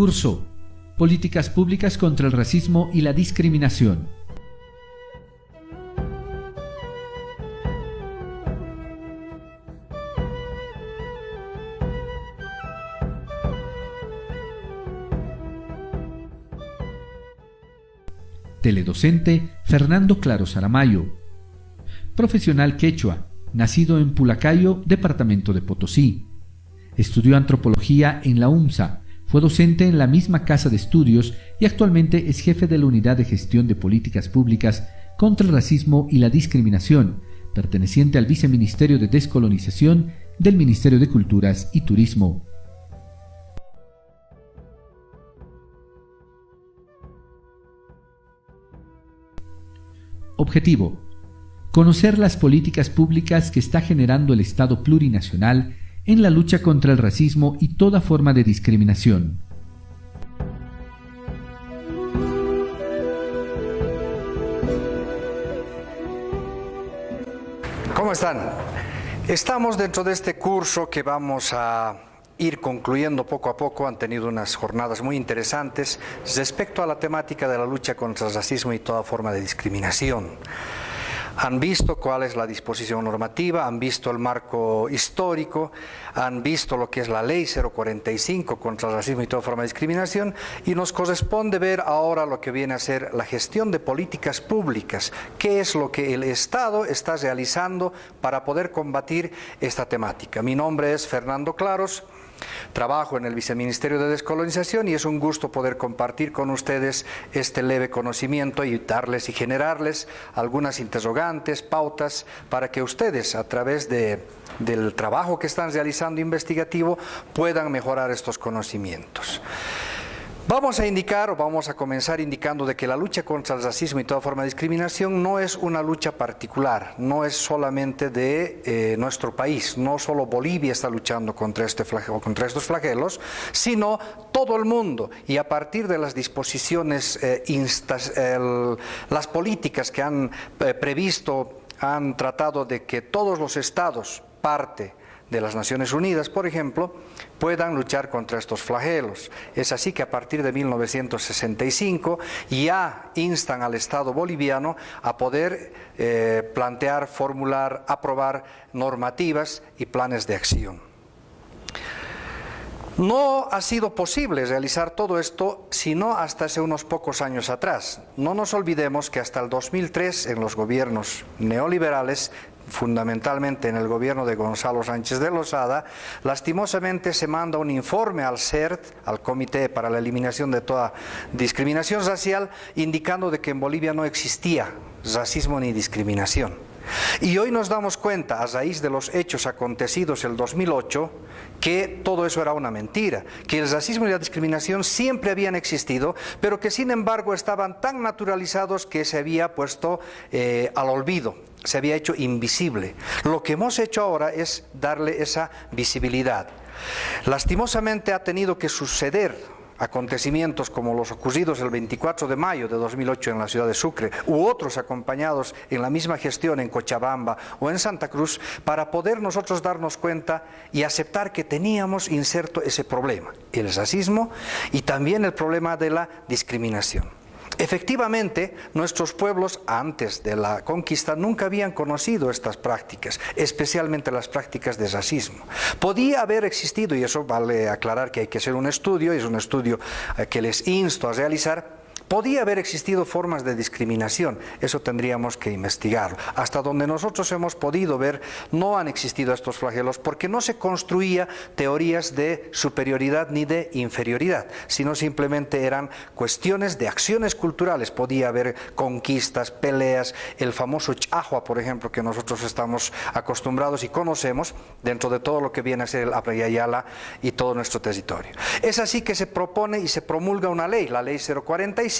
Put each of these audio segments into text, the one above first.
Curso: Políticas públicas contra el racismo y la discriminación. Teledocente Fernando Claro Saramayo. Profesional quechua, nacido en Pulacayo, departamento de Potosí. Estudió antropología en la UMSA, fue docente en la misma casa de estudios y actualmente es jefe de la Unidad de Gestión de Políticas Públicas contra el Racismo y la Discriminación, perteneciente al Viceministerio de Descolonización del Ministerio de Culturas y Turismo. Objetivo: conocer las políticas públicas que está generando el Estado plurinacional en la lucha contra el racismo y toda forma de discriminación. ¿Cómo están? Estamos dentro de este curso que vamos a ir concluyendo poco a poco. Han tenido unas jornadas muy interesantes respecto a la temática de la lucha contra el racismo y toda forma de discriminación. Han visto cuál es la disposición normativa, han visto el marco histórico, han visto lo que es la Ley 045 contra el racismo y toda forma de discriminación, y nos corresponde ver ahora lo que viene a ser la gestión de políticas públicas, qué es lo que el Estado está realizando para poder combatir esta temática. Mi nombre es Fernando Claros. Trabajo en el Viceministerio de Descolonización y es un gusto poder compartir con ustedes este leve conocimiento y darles y generarles algunas interrogantes, pautas, para que ustedes a través del trabajo que están realizando investigativo puedan mejorar estos conocimientos. Vamos a comenzar indicando de que la lucha contra el racismo y toda forma de discriminación no es una lucha particular, no es solamente de nuestro país, no solo Bolivia está luchando contra estos flagelos, sino todo el mundo. Y a partir de las disposiciones, las políticas que han previsto, han tratado de que todos los estados, parte de las Naciones Unidas, por ejemplo, puedan luchar contra estos flagelos. Es así que a partir de 1965 ya instan al Estado boliviano a poder plantear, formular, aprobar normativas y planes de acción. No ha sido posible realizar todo esto sino hasta hace unos pocos años atrás. No nos olvidemos que hasta el 2003, en los gobiernos neoliberales, fundamentalmente en el gobierno de Gonzalo Sánchez de Lozada, lastimosamente se manda un informe al CERT, al Comité para la Eliminación de toda Discriminación Racial, indicando de que en Bolivia no existía racismo ni discriminación. Y hoy nos damos cuenta, a raíz de los hechos acontecidos el 2008, que todo eso era una mentira, que el racismo y la discriminación siempre habían existido, pero que sin embargo estaban tan naturalizados que se había puesto al olvido, se había hecho invisible. Lo que hemos hecho ahora es darle esa visibilidad. Lastimosamente ha tenido que suceder acontecimientos como los ocurridos el 24 de mayo de 2008 en la ciudad de Sucre u otros acompañados en la misma gestión en Cochabamba o en Santa Cruz para poder nosotros darnos cuenta y aceptar que teníamos inserto ese problema, el racismo y también el problema de la discriminación. Efectivamente, nuestros pueblos antes de la conquista nunca habían conocido estas prácticas, especialmente las prácticas de racismo. Podía haber existido, y eso vale aclarar que hay que hacer un estudio, y es un estudio que les insto a realizar. Podía haber existido formas de discriminación, eso tendríamos que investigarlo. Hasta donde nosotros hemos podido ver, no han existido estos flagelos porque no se construía teorías de superioridad ni de inferioridad, sino simplemente eran cuestiones de acciones culturales. Podía haber conquistas, peleas, el famoso chahua, por ejemplo, que nosotros estamos acostumbrados y conocemos dentro de todo lo que viene a ser el Apla y Ayala y todo nuestro territorio. Es así que se propone y se promulga una ley, la Ley 045,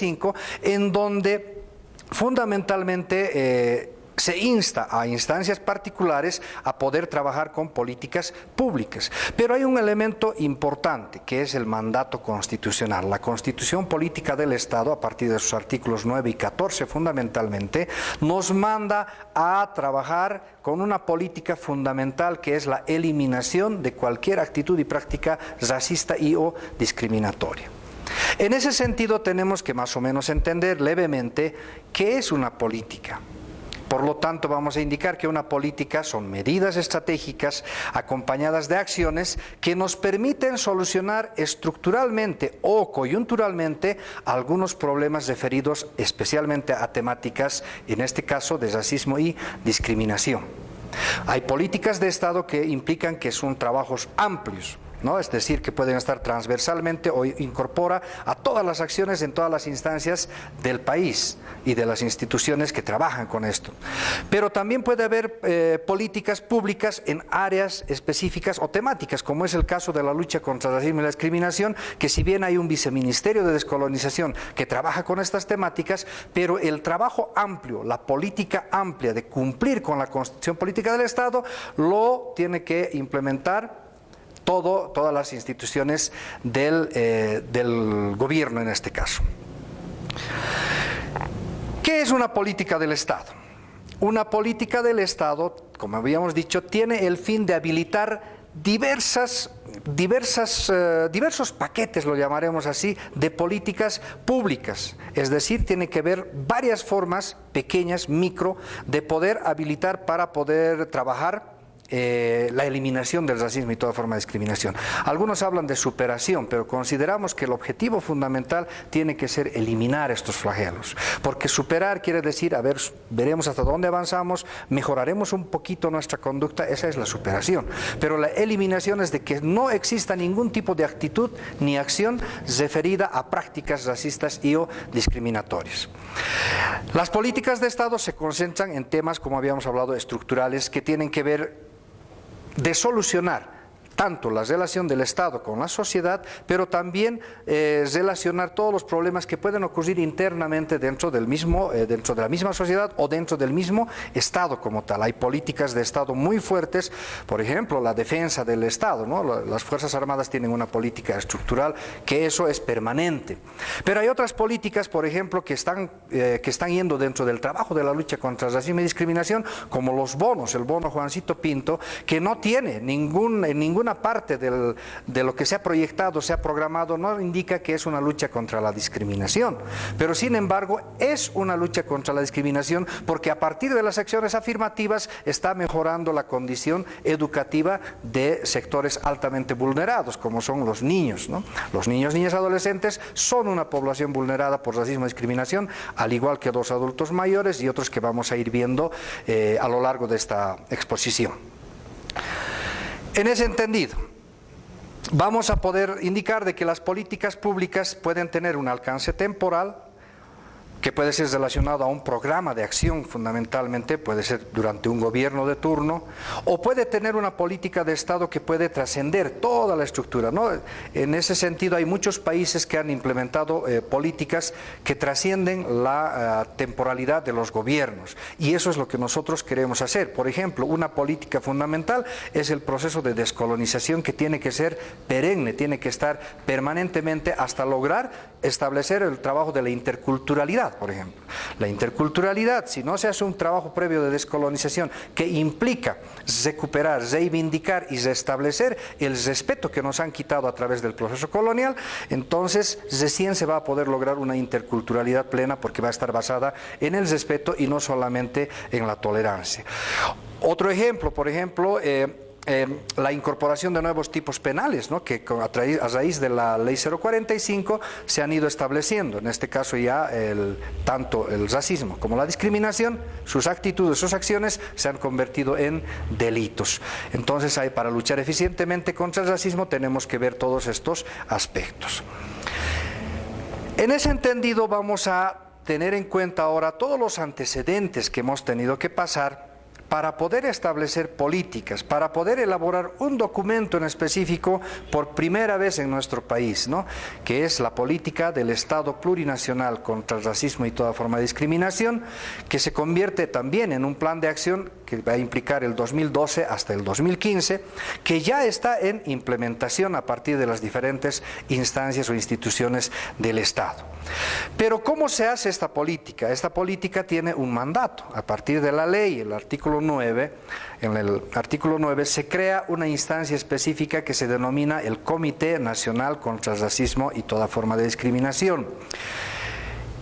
en donde fundamentalmente se insta a instancias particulares a poder trabajar con políticas públicas. Pero hay un elemento importante que es el mandato constitucional. La Constitución Política del Estado, a partir de sus artículos 9 y 14 fundamentalmente, nos manda a trabajar con una política fundamental que es la eliminación de cualquier actitud y práctica racista y o discriminatoria. En ese sentido tenemos que más o menos entender levemente qué es una política. Por lo tanto, vamos a indicar que una política son medidas estratégicas acompañadas de acciones que nos permiten solucionar estructuralmente o coyunturalmente algunos problemas referidos especialmente a temáticas, en este caso, de racismo y discriminación. Hay políticas de Estado que implican que son trabajos amplios, ¿no? Es decir, que pueden estar transversalmente o incorpora a todas las acciones en todas las instancias del país y de las instituciones que trabajan con esto. Pero también puede haber políticas públicas en áreas específicas o temáticas, como es el caso de la lucha contra el racismo y la discriminación, que si bien hay un viceministerio de descolonización que trabaja con estas temáticas, pero el trabajo amplio, la política amplia de cumplir con la Constitución Política del Estado, lo tiene que implementar todas las instituciones del gobierno en este caso. ¿Qué es una política del Estado? Una política del Estado, como habíamos dicho, tiene el fin de habilitar diversos paquetes, lo llamaremos así, de políticas públicas. Es decir, tiene que haber varias formas pequeñas, micro, de poder habilitar para poder trabajar la eliminación del racismo y toda forma de discriminación. Algunos hablan de superación, pero consideramos que el objetivo fundamental tiene que ser eliminar estos flagelos, porque superar quiere decir, a ver, veremos hasta dónde avanzamos, mejoraremos un poquito nuestra conducta, esa es la superación, pero la eliminación es de que no exista ningún tipo de actitud ni acción referida a prácticas racistas y o discriminatorias. Las políticas de Estado se concentran en temas, como habíamos hablado, estructurales, que tienen que ver de solucionar tanto la relación del Estado con la sociedad, pero también relacionar todos los problemas que pueden ocurrir internamente dentro de la misma sociedad o dentro del mismo Estado como tal. Hay políticas de Estado muy fuertes, por ejemplo, la defensa del Estado, ¿no? Las Fuerzas Armadas tienen una política estructural que eso es permanente. Pero hay otras políticas, por ejemplo, que están yendo dentro del trabajo de la lucha contra el racismo y discriminación, como los bonos, el bono Juancito Pinto, que no tiene en ninguna parte de lo que se ha proyectado, se ha programado, no indica que es una lucha contra la discriminación, pero sin embargo es una lucha contra la discriminación porque a partir de las acciones afirmativas está mejorando la condición educativa de sectores altamente vulnerados, como son los niños, ¿no? Los niños, niñas, adolescentes son una población vulnerada por racismo y discriminación, al igual que los adultos mayores y otros que vamos a ir viendo a lo largo de esta exposición. En ese entendido, vamos a poder indicar de que las políticas públicas pueden tener un alcance temporal, que puede ser relacionado a un programa de acción fundamentalmente, puede ser durante un gobierno de turno, o puede tener una política de Estado que puede trascender toda la estructura, ¿no? En ese sentido hay muchos países que han implementado políticas que trascienden la temporalidad de los gobiernos, y eso es lo que nosotros queremos hacer. Por ejemplo, una política fundamental es el proceso de descolonización que tiene que ser perenne, tiene que estar permanentemente hasta lograr establecer el trabajo de la interculturalidad, por ejemplo. La interculturalidad, si no se hace un trabajo previo de descolonización que implica recuperar, reivindicar y restablecer el respeto que nos han quitado a través del proceso colonial, entonces recién se va a poder lograr una interculturalidad plena porque va a estar basada en el respeto y no solamente en la tolerancia. Otro ejemplo, por ejemplo, la incorporación de nuevos tipos penales, ¿no? Que a raíz de la Ley 045 se han ido estableciendo, en este caso ya tanto el racismo como la discriminación, sus actitudes, sus acciones se han convertido en delitos. Entonces para luchar eficientemente contra el racismo tenemos que ver todos estos aspectos. En ese entendido vamos a tener en cuenta ahora todos los antecedentes que hemos tenido que pasar para poder establecer políticas, para poder elaborar un documento en específico por primera vez en nuestro país, ¿no? Que es la política del Estado plurinacional contra el racismo y toda forma de discriminación, que se convierte también en un plan de acción que va a implicar el 2012 hasta el 2015, que ya está en implementación a partir de las diferentes instancias o instituciones del Estado. Pero ¿cómo se hace esta política? Esta política tiene un mandato, a partir de la ley, el artículo 9, en el artículo 9, se crea una instancia específica que se denomina el Comité Nacional contra el Racismo y toda forma de discriminación.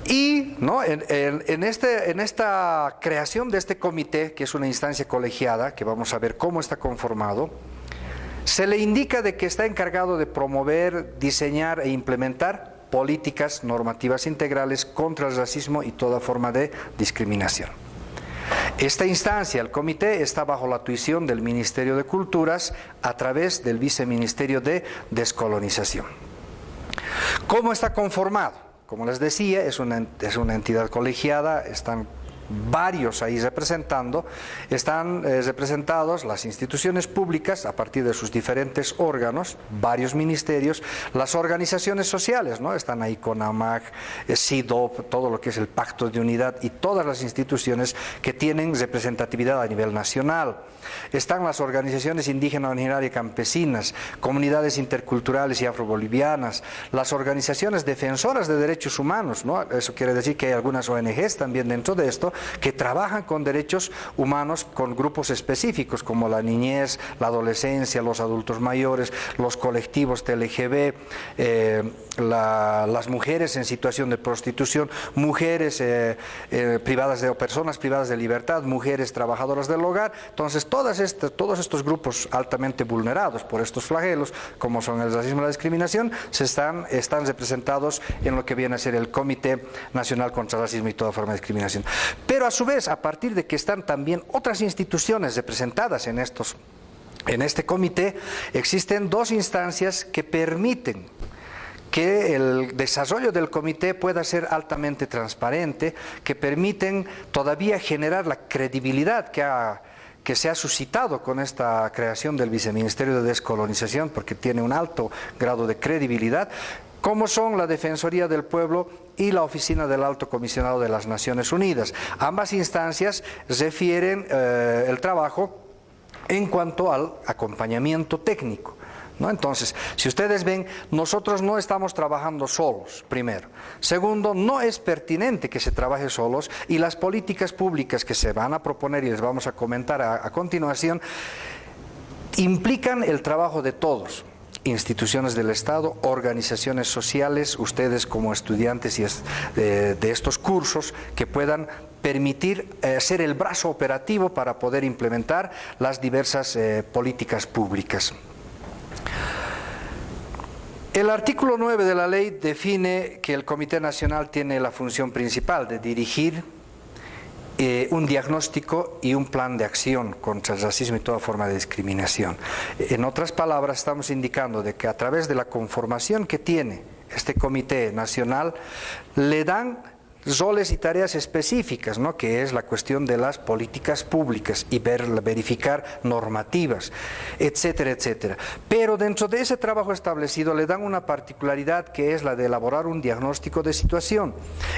Y ¿no? en esta creación de este comité, que es una instancia colegiada, que vamos a ver cómo está conformado, se le indica de que está encargado de promover, diseñar e implementar políticas normativas integrales contra el racismo y toda forma de discriminación. Esta instancia, el comité, está bajo la tuición del Ministerio de Culturas a través del Viceministerio de Descolonización. ¿Cómo está conformado? Como les decía, es una entidad colegiada, están varios ahí representando, están representados las instituciones públicas a partir de sus diferentes órganos, varios ministerios, las organizaciones sociales, ¿no? Están ahí CONAMAC, CIDOP, todo lo que es el Pacto de Unidad y todas las instituciones que tienen representatividad a nivel nacional. Están las organizaciones indígenas, originarias y campesinas, comunidades interculturales y afrobolivianas, las organizaciones defensoras de derechos humanos, ¿no? Eso quiere decir que hay algunas ONGs también dentro de esto que trabajan con derechos humanos con grupos específicos como la niñez, la adolescencia, los adultos mayores, los colectivos TLGB, las mujeres en situación de prostitución, mujeres personas privadas de libertad, mujeres trabajadoras del hogar. Entonces todos estos grupos altamente vulnerados por estos flagelos, como son el racismo y la discriminación, están representados en lo que viene a ser el Comité Nacional contra el Racismo y toda forma de discriminación. Pero a su vez, a partir de que están también otras instituciones representadas en este comité, existen dos instancias que permiten que el desarrollo del comité pueda ser altamente transparente, que permiten todavía generar la credibilidad que se ha suscitado con esta creación del Viceministerio de Descolonización, porque tiene un alto grado de credibilidad, como son la Defensoría del Pueblo y la Oficina del Alto Comisionado de las Naciones Unidas. Ambas instancias refieren el trabajo en cuanto al acompañamiento técnico, ¿no? Entonces, si ustedes ven, nosotros no estamos trabajando solos, primero. Segundo, no es pertinente que se trabaje solos, y las políticas públicas que se van a proponer y les vamos a comentar a continuación, implican el trabajo de todos. Instituciones del Estado, organizaciones sociales, ustedes como estudiantes de estos cursos que puedan permitir ser el brazo operativo para poder implementar las diversas políticas públicas. El artículo 9 de la ley define que el Comité Nacional tiene la función principal de dirigir un diagnóstico y un plan de acción contra el racismo y toda forma de discriminación. En otras palabras, estamos indicando de que a través de la conformación que tiene este Comité Nacional, le dan roles y tareas específicas, ¿no? Que es la cuestión de las políticas públicas y verificar normativas, etcétera, etcétera. Pero dentro de ese trabajo establecido le dan una particularidad, que es la de elaborar un diagnóstico de situación.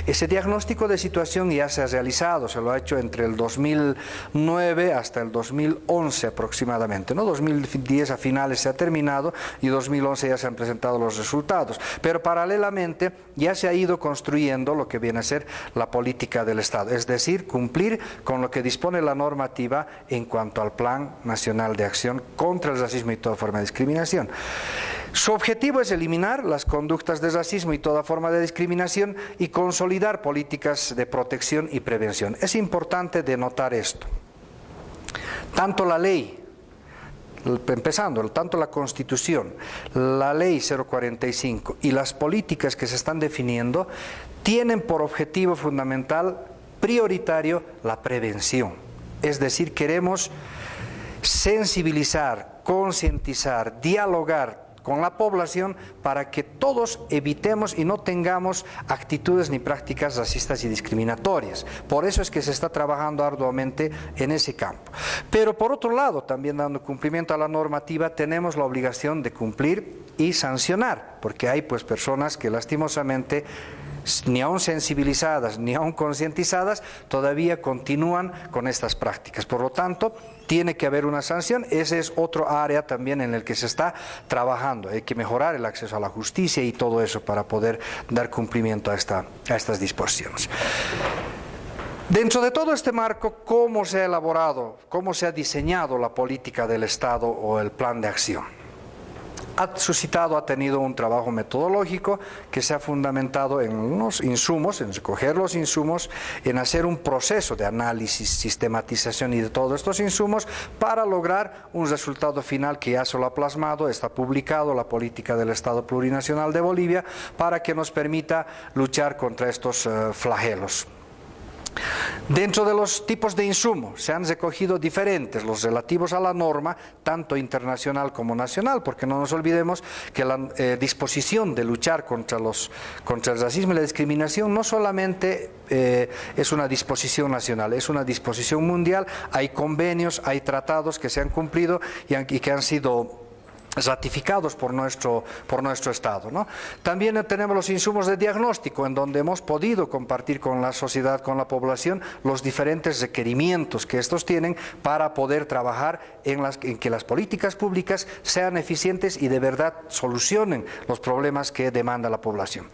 Ese diagnóstico de situación ya se ha realizado, se lo ha hecho entre el 2009 hasta el 2011 aproximadamente, ¿no? 2010 a finales se ha terminado y 2011 ya se han presentado los resultados. Pero paralelamente ya se ha ido construyendo lo que viene a ser la política del Estado, es decir, cumplir con lo que dispone la normativa en cuanto al Plan Nacional de Acción contra el Racismo y toda forma de discriminación. Su objetivo es eliminar las conductas de racismo y toda forma de discriminación y consolidar políticas de protección y prevención. Es importante denotar esto. Tanto la ley, tanto la Constitución, la Ley 045 y las políticas que se están definiendo tienen por objetivo fundamental, prioritario, la prevención. Es decir, queremos sensibilizar, concientizar, dialogar con la población para que todos evitemos y no tengamos actitudes ni prácticas racistas y discriminatorias. Por eso es que se está trabajando arduamente en ese campo. Pero por otro lado, también dando cumplimiento a la normativa, tenemos la obligación de cumplir y sancionar, porque hay pues personas que lastimosamente, ni aún sensibilizadas, ni aún concientizadas, todavía continúan con estas prácticas. Por lo tanto, tiene que haber una sanción. Ese es otro área también en el que se está trabajando. Hay que mejorar el acceso a la justicia y todo eso para poder dar cumplimiento a estas disposiciones. Dentro de todo este marco, ¿cómo se ha elaborado, cómo se ha diseñado la política del Estado o el plan de acción? Ha tenido un trabajo metodológico que se ha fundamentado en unos insumos, en recoger los insumos, en hacer un proceso de análisis, sistematización y de todos estos insumos para lograr un resultado final que ya se lo ha plasmado, está publicado, la política del Estado Plurinacional de Bolivia, para que nos permita luchar contra estos flagelos. Dentro de los tipos de insumos se han recogido diferentes, los relativos a la norma, tanto internacional como nacional, porque no nos olvidemos que la disposición de luchar contra el racismo y la discriminación no solamente es una disposición nacional, es una disposición mundial. Hay convenios, hay tratados que se han cumplido y que han sido ratificados por nuestro Estado, ¿no? También tenemos los insumos de diagnóstico, en donde hemos podido compartir con la sociedad, con la población, los diferentes requerimientos que estos tienen para poder trabajar en que las políticas públicas sean eficientes y de verdad solucionen los problemas que demanda la población.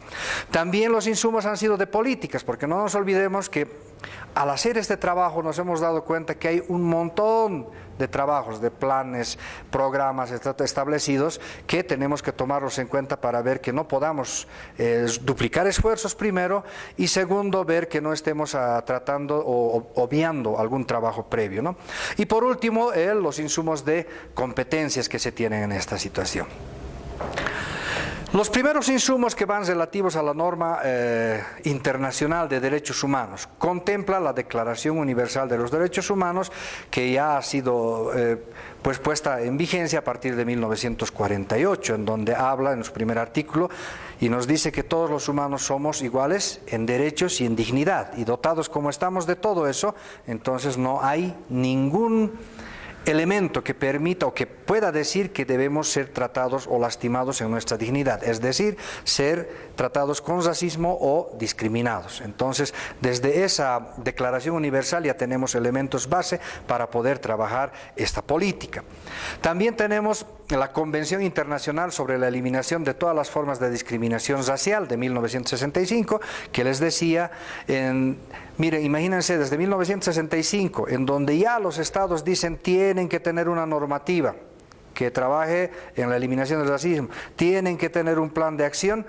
También los insumos han sido de políticas, porque no nos olvidemos que al hacer este trabajo nos hemos dado cuenta que hay un montón de trabajos, de planes, programas establecidos que tenemos que tomarlos en cuenta para ver que no podamos duplicar esfuerzos primero, y segundo, ver que no estemos tratando o obviando algún trabajo previo, ¿no? Y por último, los insumos de competencias que se tienen en esta situación. Los primeros insumos que van relativos a la norma internacional de derechos humanos contempla la Declaración Universal de los Derechos Humanos, que ya ha sido pues puesta en vigencia a partir de 1948, en donde habla en su primer artículo y nos dice que todos los humanos somos iguales en derechos y en dignidad, y dotados como estamos de todo eso, entonces no hay ningún elemento que permita o que pueda decir que debemos ser tratados o lastimados en nuestra dignidad, es decir, ser tratados con racismo o discriminados. Entonces, desde esa Declaración Universal ya tenemos elementos base para poder trabajar esta política. También tenemos la Convención Internacional sobre la Eliminación de todas las formas de discriminación racial de 1965, que les decía, miren, imagínense, desde 1965, en donde ya los estados dicen tienen que tener una normativa que trabaje en la eliminación del racismo, tienen que tener un plan de acción.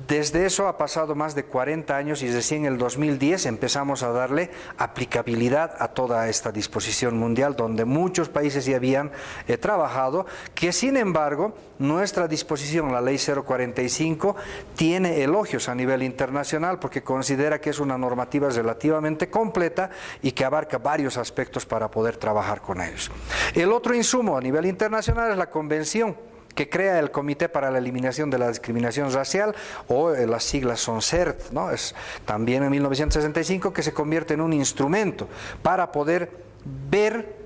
Desde eso ha pasado más de 40 años y recién en el 2010 empezamos a darle aplicabilidad a toda esta disposición mundial, donde muchos países ya habían trabajado, que sin embargo nuestra disposición, la Ley 045, tiene elogios a nivel internacional porque considera que es una normativa relativamente completa y que abarca varios aspectos para poder trabajar con ellos. El otro insumo a nivel internacional es la Convención que crea el Comité para la Eliminación de la Discriminación Racial, o las siglas son CERT, ¿no? Es también en 1965 que se convierte en un instrumento para poder ver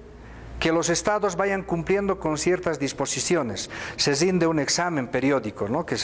que los estados vayan cumpliendo con ciertas disposiciones. Se rinde un examen periódico, ¿no? que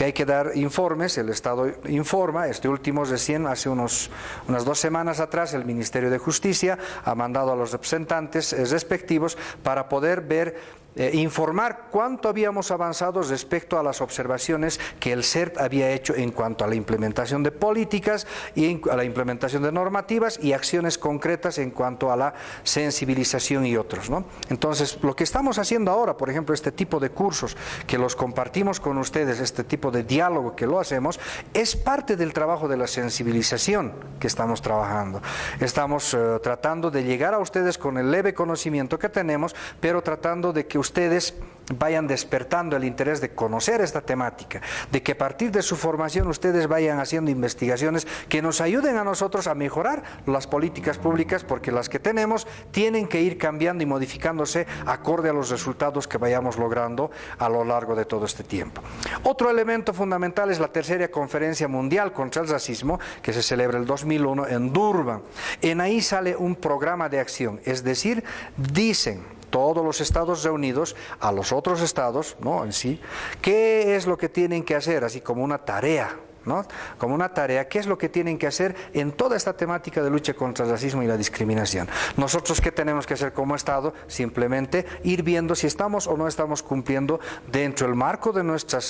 hay que dar informes, el Estado informa. Este último recién, hace unas 2 semanas atrás, el Ministerio de Justicia ha mandado a los representantes respectivos para poder ver, informar cuánto habíamos avanzado respecto a las observaciones que el CERT había hecho en cuanto a la implementación de políticas y a la implementación de normativas y acciones concretas en cuanto a la sensibilización y otros, ¿no? Entonces, lo que estamos haciendo ahora, por ejemplo, este tipo de cursos que los compartimos con ustedes, este tipo de diálogo que lo hacemos, es parte del trabajo de la sensibilización que estamos trabajando. Estamos tratando de llegar a ustedes con el leve conocimiento que tenemos, pero tratando de que ustedes vayan despertando el interés de conocer esta temática, de que a partir de su formación ustedes vayan haciendo investigaciones que nos ayuden a nosotros a mejorar las políticas públicas, porque las que tenemos tienen que ir cambiando y modificándose acorde a los resultados que vayamos logrando a lo largo de todo este tiempo. Otro elemento fundamental es la tercera Conferencia Mundial contra el Racismo, que se celebra el 2001 en Durban. En ahí sale un programa de acción, es decir, dicen todos los estados reunidos a los otros estados, ¿no? En sí, qué es lo que tienen que hacer, así como una tarea ¿no? Como una tarea, ¿qué es lo que tienen que hacer en toda esta temática de lucha contra el racismo y la discriminación? Nosotros, ¿qué tenemos que hacer como Estado? Simplemente ir viendo si estamos o no estamos cumpliendo dentro del marco de nuestra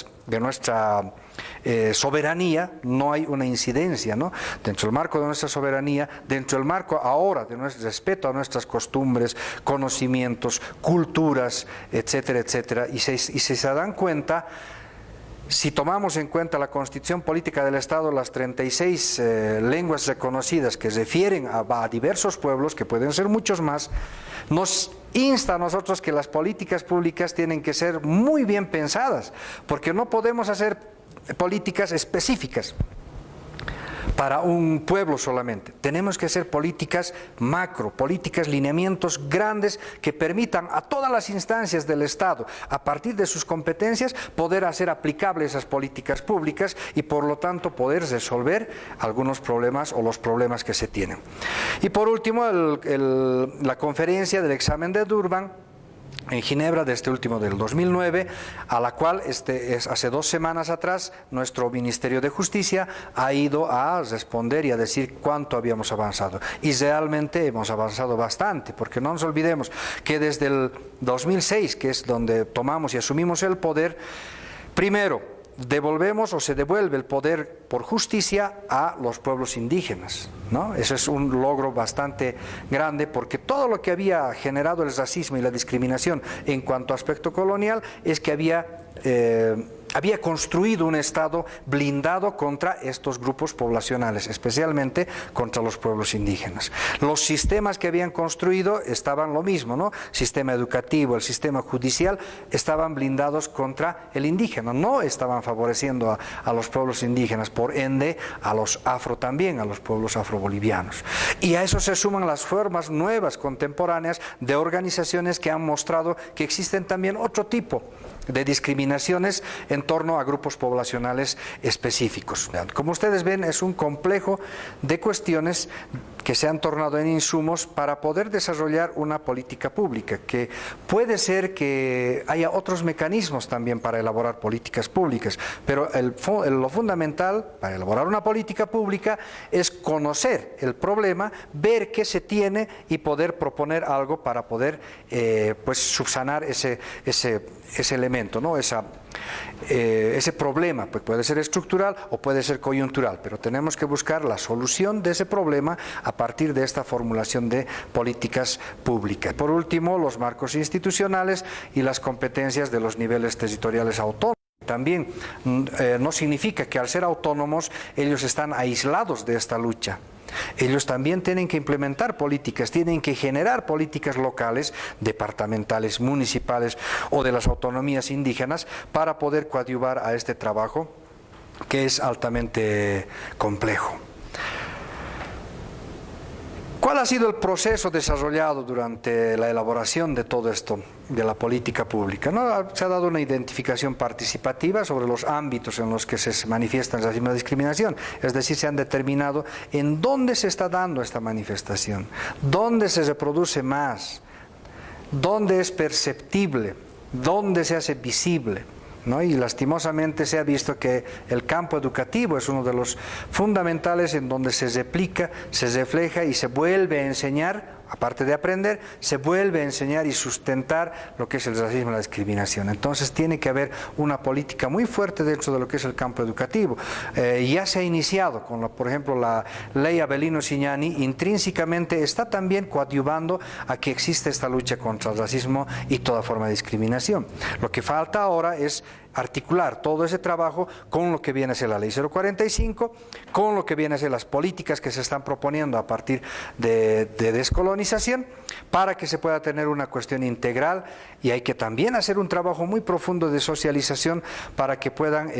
soberanía. No hay una incidencia, ¿no? Dentro del marco de nuestra soberanía, dentro del marco ahora de nuestro respeto a nuestras costumbres, conocimientos, culturas, etcétera, etcétera, y si se dan cuenta, si tomamos en cuenta la Constitución Política del Estado, las 36 lenguas reconocidas que refieren a diversos pueblos, que pueden ser muchos más, nos insta a nosotros que las políticas públicas tienen que ser muy bien pensadas, porque no podemos hacer políticas específicas para un pueblo solamente. Tenemos que hacer políticas macro, políticas, lineamientos grandes que permitan a todas las instancias del Estado, a partir de sus competencias, poder hacer aplicables esas políticas públicas y por lo tanto poder resolver algunos problemas o los problemas que se tienen. Y por último, la conferencia del examen de Durban en Ginebra, de este último del 2009, a la cual hace 2 semanas atrás nuestro Ministerio de Justicia ha ido a responder y a decir cuánto habíamos avanzado. Y realmente hemos avanzado bastante, porque no nos olvidemos que desde el 2006, que es donde tomamos y asumimos el poder, primero, devolvemos o se devuelve el poder por justicia a los pueblos indígenas, ¿no? Ese es un logro bastante grande, porque todo lo que había generado el racismo y la discriminación en cuanto a aspecto colonial es que había construido un Estado blindado contra estos grupos poblacionales, especialmente contra los pueblos indígenas. Los sistemas que habían construido estaban lo mismo, ¿no? Sistema educativo, el sistema judicial, estaban blindados contra el indígena, no estaban favoreciendo a los pueblos indígenas, por ende a los afro también, a los pueblos afrobolivianos. Y a eso se suman las formas nuevas, contemporáneas, de organizaciones que han mostrado que existen también otro tipo de discriminaciones en torno a grupos poblacionales específicos. Como ustedes ven, es un complejo de cuestiones que se han tornado en insumos para poder desarrollar una política pública, que puede ser que haya otros mecanismos también para elaborar políticas públicas, pero lo fundamental para elaborar una política pública es conocer el problema, ver qué se tiene y poder proponer algo para poder pues subsanar ese elemento, ¿no? Ese problema, pues puede ser estructural o puede ser coyuntural, pero tenemos que buscar la solución de ese problema a partir de esta formulación de políticas públicas. Por último, los marcos institucionales y las competencias de los niveles territoriales autónomos. También no significa que al ser autónomos ellos están aislados de esta lucha. Ellos también tienen que implementar políticas, tienen que generar políticas locales, departamentales, municipales o de las autonomías indígenas para poder coadyuvar a este trabajo que es altamente complejo. ¿Cuál ha sido el proceso desarrollado durante la elaboración de todo esto, de la política pública? ¿No? Se ha dado una identificación participativa sobre los ámbitos en los que se manifiesta el racismo y la discriminación, es decir, se han determinado en dónde se está dando esta manifestación, dónde se reproduce más, dónde es perceptible, dónde se hace visible, ¿no? Y lastimosamente se ha visto que el campo educativo es uno de los fundamentales en donde se replica, se refleja y se vuelve a enseñar, aparte de aprender, se vuelve a enseñar y sustentar lo que es el racismo y la discriminación. Entonces tiene que haber una política muy fuerte dentro de lo que es el campo educativo. Ya se ha iniciado con, por ejemplo, la ley Avelino Signani, intrínsecamente está también coadyuvando a que existe esta lucha contra el racismo y toda forma de discriminación. Lo que falta ahora es articular todo ese trabajo con lo que viene a ser la ley 045, con lo que viene a ser las políticas que se están proponiendo a partir de descolonización, para que se pueda tener una cuestión integral, y hay que también hacer un trabajo muy profundo de socialización para que puedan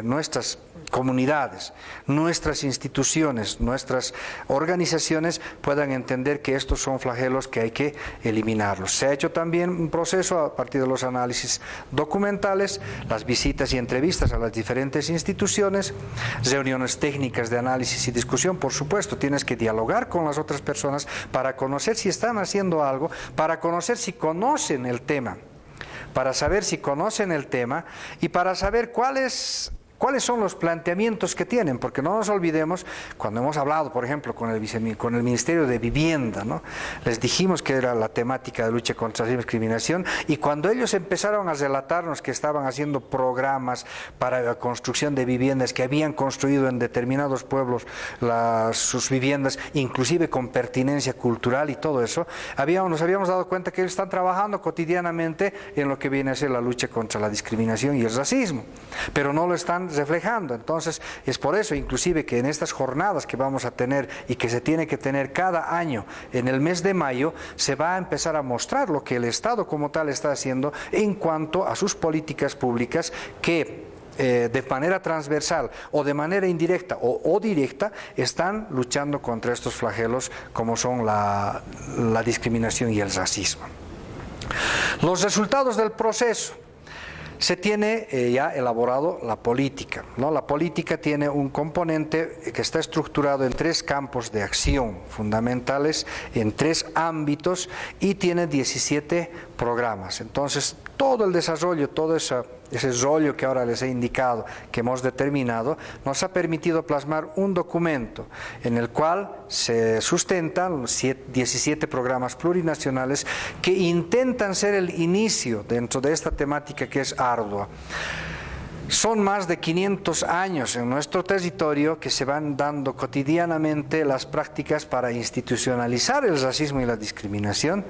nuestras comunidades, nuestras instituciones, nuestras organizaciones puedan entender que estos son flagelos que hay que eliminarlos. Se ha hecho también un proceso a partir de los análisis documentales, las visitas y entrevistas a las diferentes instituciones, reuniones técnicas de análisis y discusión. Por supuesto, tienes que dialogar con las otras personas para conocer si están haciendo algo, para conocer si conocen el tema, para saber si conocen el tema y para saber cuál es ¿Cuáles son los planteamientos que tienen? Porque no nos olvidemos, cuando hemos hablado, por ejemplo, con el Ministerio de Vivienda, ¿no? Les dijimos que era la temática de lucha contra la discriminación, y cuando ellos empezaron a relatarnos que estaban haciendo programas para la construcción de viviendas, que habían construido en determinados pueblos sus viviendas, inclusive con pertinencia cultural y todo eso, nos habíamos dado cuenta que ellos están trabajando cotidianamente en lo que viene a ser la lucha contra la discriminación y el racismo, pero no lo están reflejando. Entonces es por eso inclusive que en estas jornadas que vamos a tener y que se tiene que tener cada año en el mes de mayo, se va a empezar a mostrar lo que el Estado como tal está haciendo en cuanto a sus políticas públicas que de manera transversal o de manera indirecta o directa están luchando contra estos flagelos como son la discriminación y el racismo. Los resultados del proceso. Se tiene ya elaborado la política, ¿no? La política tiene un componente que está estructurado en 3 campos de acción fundamentales, en 3 ámbitos, y tiene 17 programas. Entonces, todo el desarrollo, todo ese rollo que ahora les he indicado, que hemos determinado, nos ha permitido plasmar un documento en el cual se sustentan 17 programas plurinacionales que intentan ser el inicio dentro de esta temática que es ardua. Son más de 500 años en nuestro territorio que se van dando cotidianamente las prácticas para institucionalizar el racismo y la discriminación,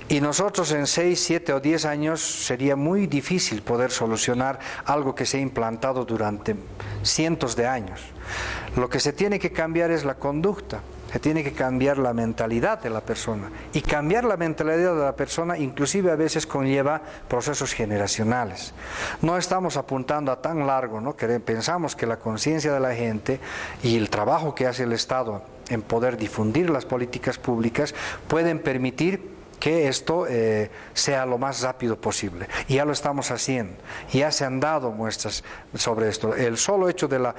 y nosotros en 6, 7 o 10 años sería muy difícil poder solucionar algo que se ha implantado durante cientos de años. Lo que se tiene que cambiar es la conducta. Se tiene que cambiar la mentalidad de la persona, y cambiar la mentalidad de la persona inclusive a veces conlleva procesos generacionales. No estamos apuntando a tan largo, ¿no? Que pensamos que la conciencia de la gente y el trabajo que hace el Estado en poder difundir las políticas públicas pueden permitir que esto sea lo más rápido posible. Y ya lo estamos haciendo, ya se han dado muestras sobre esto. El solo hecho de la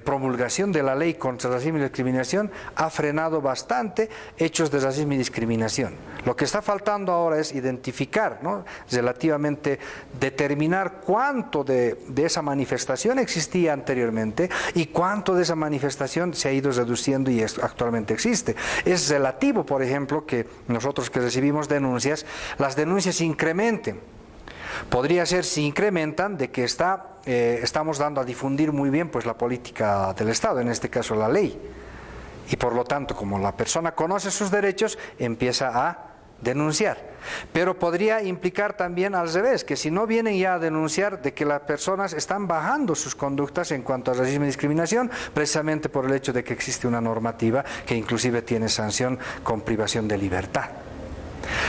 promulgación de la ley contra el racismo y la discriminación ha frenado bastante hechos de racismo y discriminación. Lo que está faltando ahora es identificar, ¿no? Relativamente determinar cuánto de esa manifestación existía anteriormente y cuánto de esa manifestación se ha ido reduciendo y actualmente existe. Es relativo, por ejemplo, que nosotros que recibimos denuncias, las denuncias incrementen. Podría ser, si incrementan, de que estamos dando a difundir muy bien pues la política del Estado, en este caso la ley, y por lo tanto, como la persona conoce sus derechos, empieza a denunciar. Pero podría implicar también al revés, que si no vienen ya a denunciar, de que las personas están bajando sus conductas en cuanto a racismo y discriminación, precisamente por el hecho de que existe una normativa que inclusive tiene sanción con privación de libertad.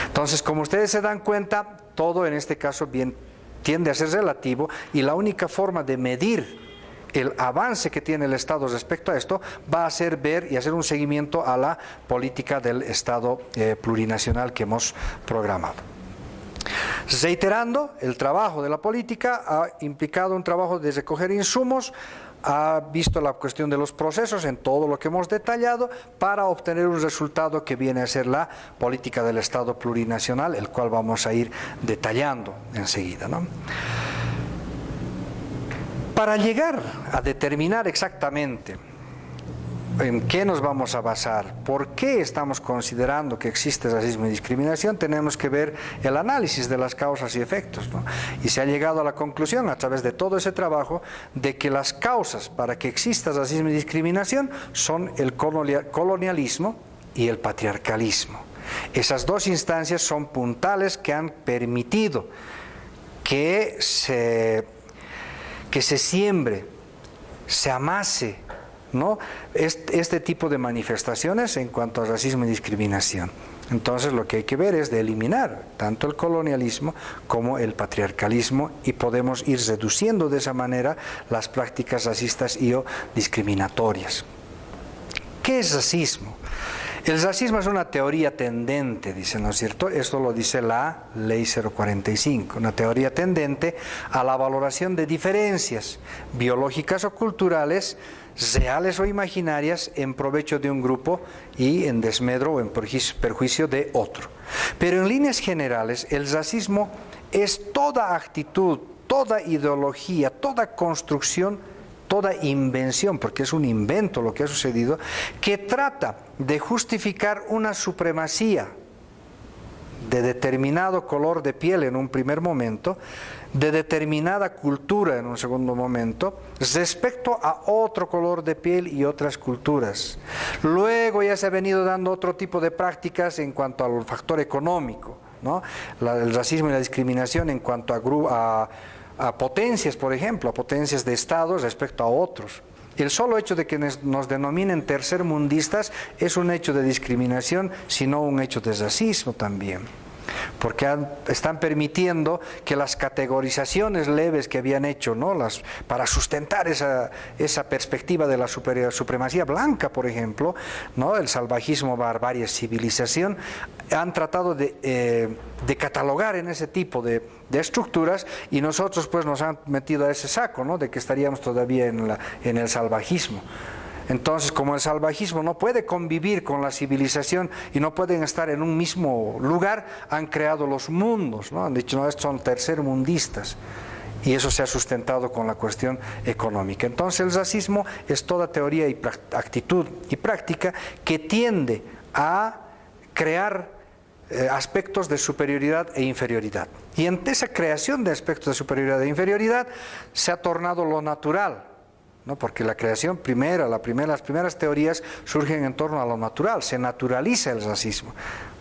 Entonces, como ustedes se dan cuenta, todo en este caso bien tiende a ser relativo, y la única forma de medir el avance que tiene el Estado respecto a esto va a ser ver y hacer un seguimiento a la política del Estado plurinacional que hemos programado. Reiterando, el trabajo de la política ha implicado un trabajo de recoger insumos, ha visto la cuestión de los procesos en todo lo que hemos detallado para obtener un resultado que viene a ser la política del Estado plurinacional, el cual vamos a ir detallando enseguida, ¿no? Para llegar a determinar exactamente en qué nos vamos a basar, por qué estamos considerando que existe racismo y discriminación, tenemos que ver el análisis de las causas y efectos, ¿no? Y se ha llegado a la conclusión, a través de todo ese trabajo, de que las causas para que exista racismo y discriminación son el colonialismo y el patriarcalismo. Esas dos instancias son puntales que han permitido que se siembre, se amase, ¿no? Este tipo de manifestaciones en cuanto a racismo y discriminación. Entonces lo que hay que ver es de eliminar tanto el colonialismo como el patriarcalismo, y podemos ir reduciendo de esa manera las prácticas racistas y o discriminatorias. ¿Qué es racismo? El racismo es una teoría tendente, dice, ¿no es cierto? Esto lo dice la Ley 045, una teoría tendente a la valoración de diferencias biológicas o culturales, reales o imaginarias, en provecho de un grupo y en desmedro o en perjuicio de otro. Pero en líneas generales, el racismo es toda actitud, toda ideología, toda construcción toda invención, porque es un invento lo que ha sucedido, que trata de justificar una supremacía de determinado color de piel en un primer momento, de determinada cultura en un segundo momento, respecto a otro color de piel y otras culturas. Luego ya se ha venido dando otro tipo de prácticas en cuanto al factor económico, ¿no? El racismo y la discriminación en cuanto a potencias, por ejemplo, a potencias de estados respecto a otros. El solo hecho de que nos denominen tercermundistas es un hecho de discriminación, sino un hecho de racismo también. Porque están permitiendo que las categorizaciones leves que habían hecho, ¿no?, para sustentar esa perspectiva de la supremacía blanca, por ejemplo, ¿no?, el salvajismo, barbarie, civilización, han tratado de catalogar en ese tipo de estructuras, y nosotros pues nos han metido a ese saco, ¿no?, de que estaríamos todavía en el salvajismo. Entonces, como el salvajismo no puede convivir con la civilización y no pueden estar en un mismo lugar, han creado los mundos, ¿no? Han dicho, no, estos son tercermundistas. Y eso se ha sustentado con la cuestión económica. Entonces, el racismo es toda teoría y actitud y práctica que tiende a crear aspectos de superioridad e inferioridad. Y en esa creación de aspectos de superioridad e inferioridad se ha tornado lo natural, ¿no? Porque la creación las primeras teorías surgen en torno a lo natural, se naturaliza el racismo,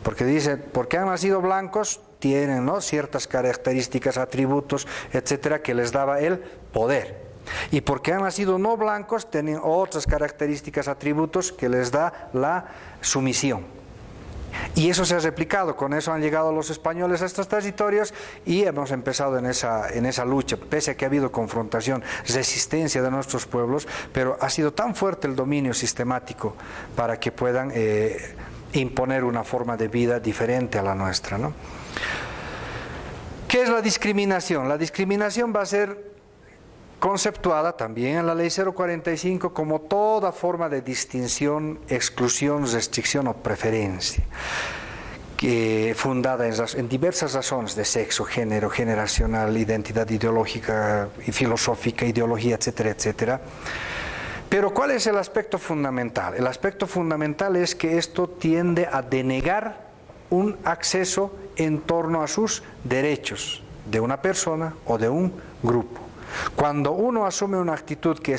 porque dice, porque han nacido blancos, tienen, ¿no?, ciertas características, atributos, etcétera, que les daba el poder, y porque han nacido no blancos, tienen otras características, atributos que les da la sumisión. Y eso se ha replicado, con eso han llegado los españoles a estos territorios y hemos empezado en esa lucha, pese a que ha habido confrontación, resistencia de nuestros pueblos, pero ha sido tan fuerte el dominio sistemático para que puedan imponer una forma de vida diferente a la nuestra, ¿no? ¿Qué es la discriminación? La discriminación va a ser conceptuada también en la Ley 045 como toda forma de distinción, exclusión, restricción o preferencia, fundada en diversas razones de sexo, género, generacional, identidad ideológica y filosófica, ideología, etcétera, etcétera. Pero ¿cuál es el aspecto fundamental? El aspecto fundamental es que esto tiende a denegar un acceso en torno a sus derechos de una persona o de un grupo. Cuando uno asume una actitud que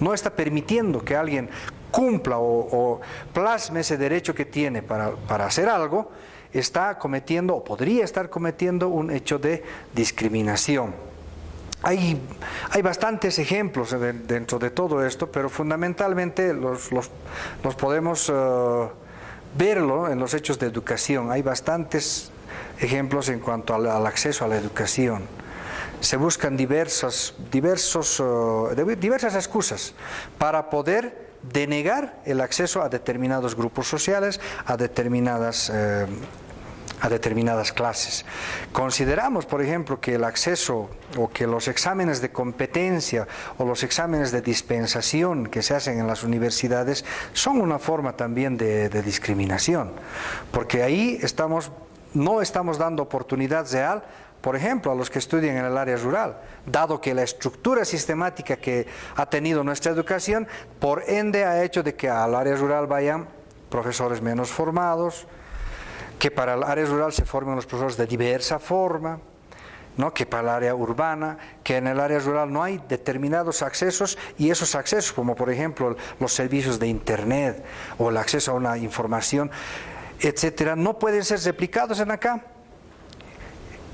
no está permitiendo que alguien cumpla o plasme ese derecho que tiene para hacer algo, está cometiendo o podría estar cometiendo un hecho de discriminación. Hay bastantes ejemplos dentro de todo esto, pero fundamentalmente los podemos verlo en los hechos de educación. Hay bastantes ejemplos en cuanto al acceso a la educación. Se buscan diversas excusas para poder denegar el acceso a determinados grupos sociales, a determinadas clases. Consideramos, por ejemplo, que el acceso o que los exámenes de competencia o los exámenes de dispensación que se hacen en las universidades son una forma también de discriminación, porque ahí no estamos dando oportunidad real, por ejemplo, a los que estudian en el área rural, dado que la estructura sistemática que ha tenido nuestra educación, por ende ha hecho de que al área rural vayan profesores menos formados, que para el área rural se formen los profesores de diversa forma, ¿no?, que para el área urbana, que en el área rural no hay determinados accesos, y esos accesos, como por ejemplo los servicios de internet o el acceso a una información, etcétera, no pueden ser replicados en acá.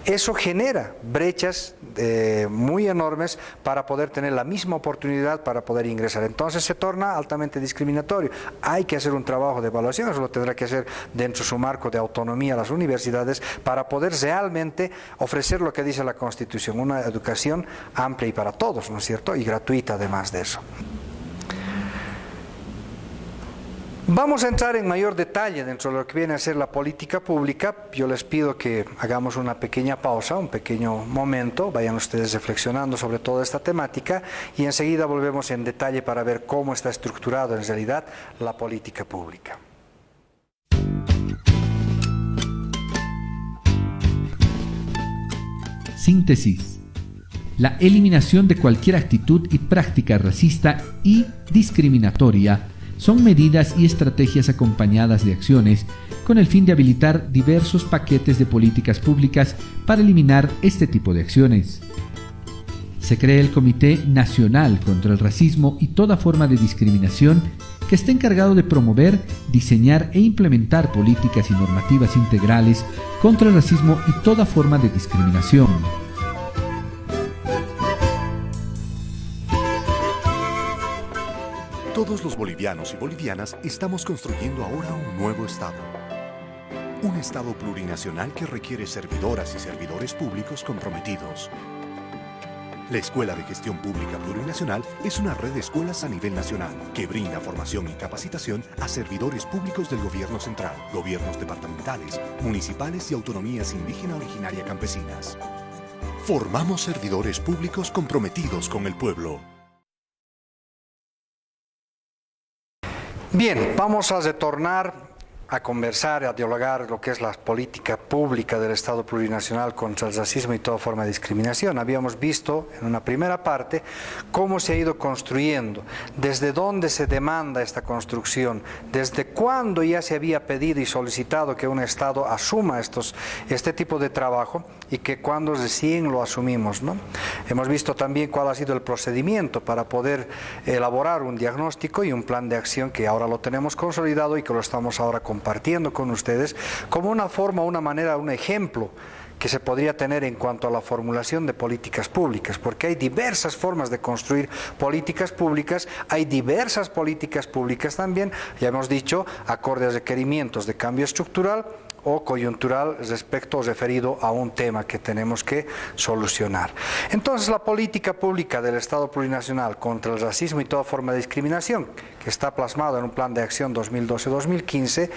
Eso genera brechas muy enormes para poder tener la misma oportunidad para poder ingresar. Entonces se torna altamente discriminatorio. Hay que hacer un trabajo de evaluación, eso lo tendrá que hacer dentro de su marco de autonomía las universidades para poder realmente ofrecer lo que dice la Constitución, una educación amplia y para todos, ¿no es cierto? Y gratuita además de eso. Vamos a entrar en mayor detalle dentro de lo que viene a ser la política pública. Yo les pido que hagamos una pequeña pausa, un pequeño momento, vayan ustedes reflexionando sobre toda esta temática y enseguida volvemos en detalle para ver cómo está estructurado en realidad la política pública. Síntesis. la eliminación de cualquier actitud y práctica racista y discriminatoria son medidas y estrategias acompañadas de acciones con el fin de habilitar diversos paquetes de políticas públicas para eliminar este tipo de acciones. Se crea el Comité Nacional contra el Racismo y toda forma de discriminación, que está encargado de promover, diseñar e implementar políticas y normativas integrales contra el racismo y toda forma de discriminación. Todos los bolivianos y bolivianas estamos construyendo ahora un nuevo Estado. Un Estado plurinacional que requiere servidoras y servidores públicos comprometidos. La Escuela de Gestión Pública Plurinacional es una red de escuelas a nivel nacional que brinda formación y capacitación a servidores públicos del gobierno central, gobiernos departamentales, municipales y autonomías indígena originaria campesinas. Formamos servidores públicos comprometidos con el pueblo. Bien, vamos a retornar a conversar, a dialogar lo que es la política pública del Estado plurinacional contra el racismo y toda forma de discriminación. Habíamos visto en una primera parte cómo se ha ido construyendo, desde dónde se demanda esta construcción, desde cuándo ya se había pedido y solicitado que un Estado asuma este tipo de trabajo y que cuando recién lo asumimos, ¿no? Hemos visto también cuál ha sido el procedimiento para poder elaborar un diagnóstico y un plan de acción que ahora lo tenemos consolidado y que lo estamos ahora compartiendo con ustedes como una forma, una manera, un ejemplo que se podría tener en cuanto a la formulación de políticas públicas, porque hay diversas formas de construir políticas públicas, hay diversas políticas públicas también, ya hemos dicho, acorde a requerimientos de cambio estructural o coyuntural respecto o referido a un tema que tenemos que solucionar. Entonces, la política pública del Estado plurinacional contra el racismo y toda forma de discriminación, que está plasmado en un plan de acción 2012-2015,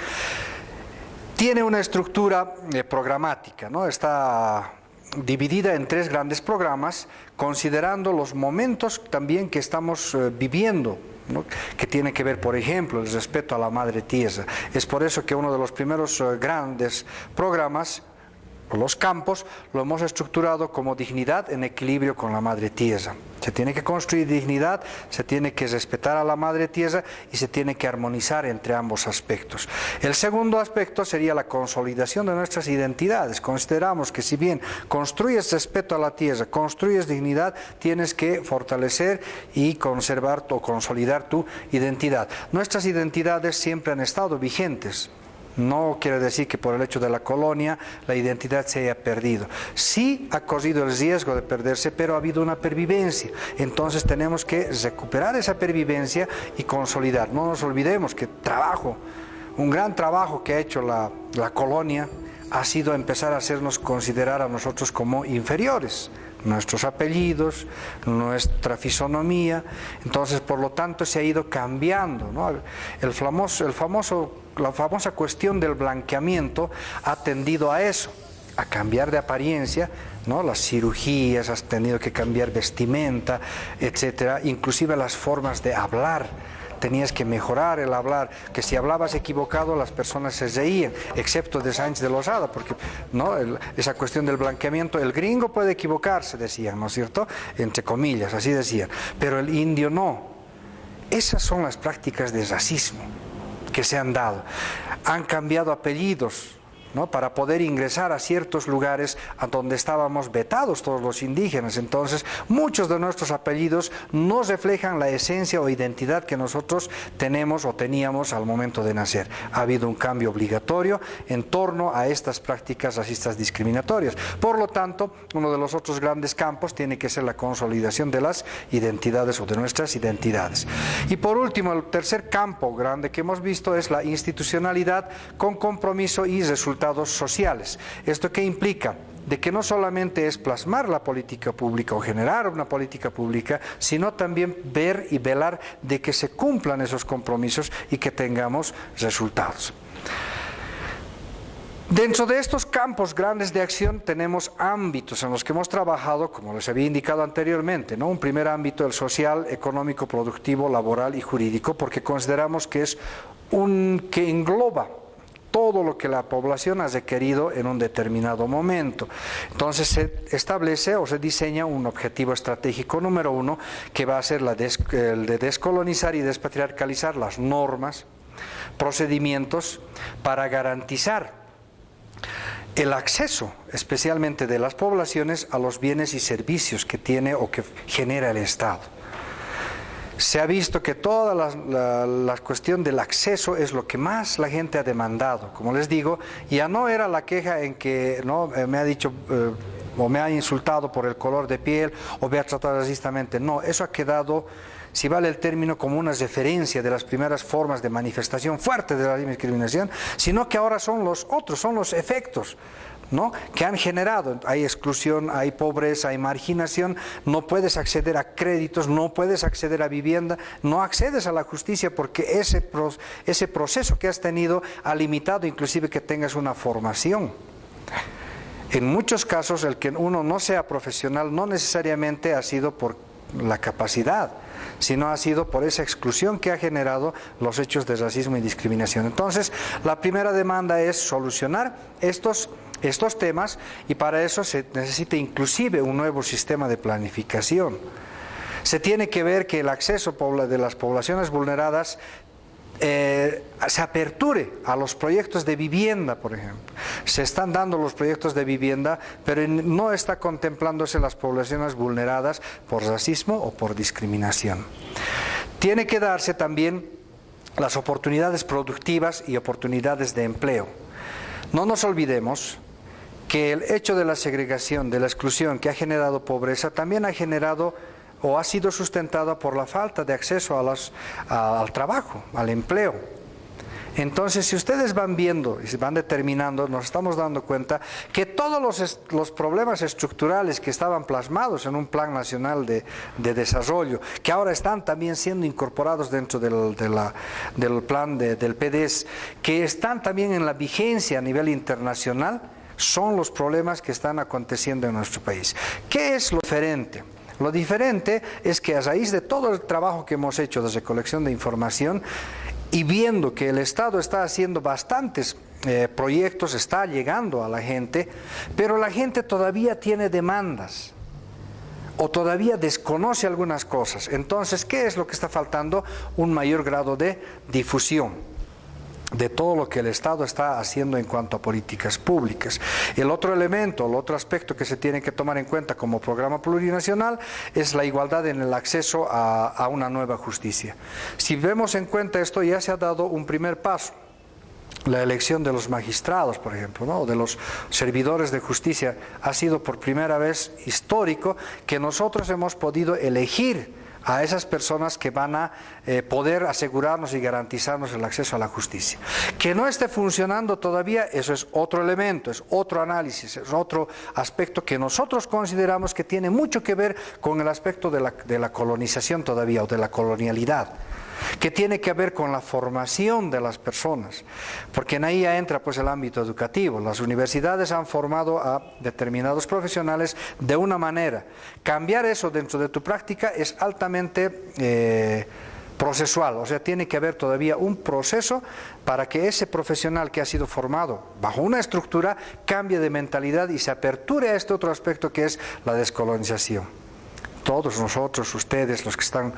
tiene una estructura programática, ¿no? Está dividida en 3 grandes programas, considerando los momentos también que estamos viviendo, ¿no? Que tiene que ver, por ejemplo, el respeto a la madre tierra. Es por eso que uno de los primeros grandes programas, los campos, lo hemos estructurado como dignidad en equilibrio con la madre tierra. Se tiene que construir dignidad, se tiene que respetar a la madre tierra y se tiene que armonizar entre ambos aspectos. El segundo aspecto sería la consolidación de nuestras identidades. Consideramos que si bien construyes respeto a la tierra, construyes dignidad, tienes que fortalecer y conservar o consolidar tu identidad. Nuestras identidades siempre han estado vigentes. No quiere decir que por el hecho de la colonia la identidad se haya perdido. Sí ha corrido el riesgo de perderse, pero ha habido una pervivencia. Entonces tenemos que recuperar esa pervivencia y consolidar. No nos olvidemos que un gran trabajo que ha hecho la colonia ha sido empezar a hacernos considerar a nosotros como inferiores. Nuestros apellidos, nuestra fisonomía, entonces por lo tanto se ha ido cambiando, ¿no? La famosa cuestión del blanqueamiento ha tendido a eso, a cambiar de apariencia, ¿no? Las cirugías, has tenido que cambiar vestimenta, etcétera, inclusive las formas de hablar. Tenías que mejorar el hablar, que si hablabas equivocado las personas se reían, excepto de Sánchez de Lozada, porque ¿no? Esa cuestión del blanqueamiento, el gringo puede equivocarse, decían, ¿no es cierto? Entre comillas, así decían, pero el indio no. Esas son las prácticas de racismo que se han dado. Han cambiado apellidos, ¿no? Para poder ingresar a ciertos lugares a donde estábamos vetados todos los indígenas. Entonces, muchos de nuestros apellidos no reflejan la esencia o identidad que nosotros tenemos o teníamos al momento de nacer. Ha habido un cambio obligatorio en torno a estas prácticas racistas discriminatorias. Por lo tanto, uno de los otros grandes campos tiene que ser la consolidación de las identidades o de nuestras identidades. Y por último, el tercer campo grande que hemos visto es la institucionalidad con compromiso y resultados sociales. ¿Esto qué implica? De que no solamente es plasmar la política pública o generar una política pública, sino también ver y velar de que se cumplan esos compromisos y que tengamos resultados. Dentro de estos campos grandes de acción tenemos ámbitos en los que hemos trabajado, como les había indicado anteriormente, ¿no? Un primer ámbito, el social, económico, productivo, laboral y jurídico, porque consideramos que es que engloba todo lo que la población ha requerido en un determinado momento. Entonces se establece o se diseña un objetivo estratégico número 1, que va a ser el de descolonizar y despatriarcalizar las normas, procedimientos para garantizar el acceso, especialmente de las poblaciones, a los bienes y servicios que tiene o que genera el Estado. Se ha visto que toda la cuestión del acceso es lo que más la gente ha demandado. Como les digo, ya no era la queja en que me ha dicho o me ha insultado por el color de piel o me ha tratado racistamente. No, eso ha quedado, si vale el término, como una referencia de las primeras formas de manifestación fuerte de la discriminación, sino que ahora son los otros, son los efectos, ¿no?, que han generado. Hay exclusión, hay pobreza, hay marginación, no puedes acceder a créditos, no puedes acceder a vivienda, no accedes a la justicia porque ese proceso que has tenido ha limitado inclusive que tengas una formación. En muchos casos el que uno no sea profesional no necesariamente ha sido por la capacidad, sino ha sido por esa exclusión que ha generado los hechos de racismo y discriminación. Entonces, la primera demanda es solucionar estos temas, y para eso se necesita inclusive un nuevo sistema de planificación. Se tiene que ver que el acceso de las poblaciones vulneradas se aperture a los proyectos de vivienda, por ejemplo. Se están dando los proyectos de vivienda, pero no está contemplándose las poblaciones vulneradas por racismo o por discriminación. Tiene que darse también las oportunidades productivas y oportunidades de empleo. No nos olvidemos que el hecho de la segregación, de la exclusión que ha generado pobreza, también ha generado o ha sido sustentada por la falta de acceso al trabajo, al empleo. Entonces, si ustedes van viendo y se van determinando, nos estamos dando cuenta que todos los problemas estructurales que estaban plasmados en un Plan Nacional de Desarrollo, que ahora están también siendo incorporados dentro del plan del PDES, que están también en la vigencia a nivel internacional, son los problemas que están aconteciendo en nuestro país. ¿Qué es lo diferente? Lo diferente es que a raíz de todo el trabajo que hemos hecho de recolección de información y viendo que el Estado está haciendo bastantes proyectos, está llegando a la gente, pero la gente todavía tiene demandas o todavía desconoce algunas cosas. Entonces, ¿qué es lo que está faltando? Un mayor grado de difusión de todo lo que el Estado está haciendo en cuanto a políticas públicas. El otro elemento, el otro aspecto que se tiene que tomar en cuenta como programa plurinacional es la igualdad en el acceso a una nueva justicia. Si vemos en cuenta esto, ya se ha dado un primer paso. La elección de los magistrados, por ejemplo, ¿no?, o de los servidores de justicia, ha sido por primera vez histórico que nosotros hemos podido elegir a esas personas que van a poder asegurarnos y garantizarnos el acceso a la justicia. Que no esté funcionando todavía, eso es otro elemento, es otro análisis, es otro aspecto que nosotros consideramos que tiene mucho que ver con el aspecto de la colonización todavía, o de la colonialidad, que tiene que ver con la formación de las personas, porque en ahí ya entra pues el ámbito educativo. Las universidades han formado a determinados profesionales de una manera. Cambiar eso dentro de tu práctica es altamente procesual, o sea, tiene que haber todavía un proceso para que ese profesional que ha sido formado bajo una estructura cambie de mentalidad y se aperture a este otro aspecto que es la descolonización. Todos nosotros, ustedes, los que están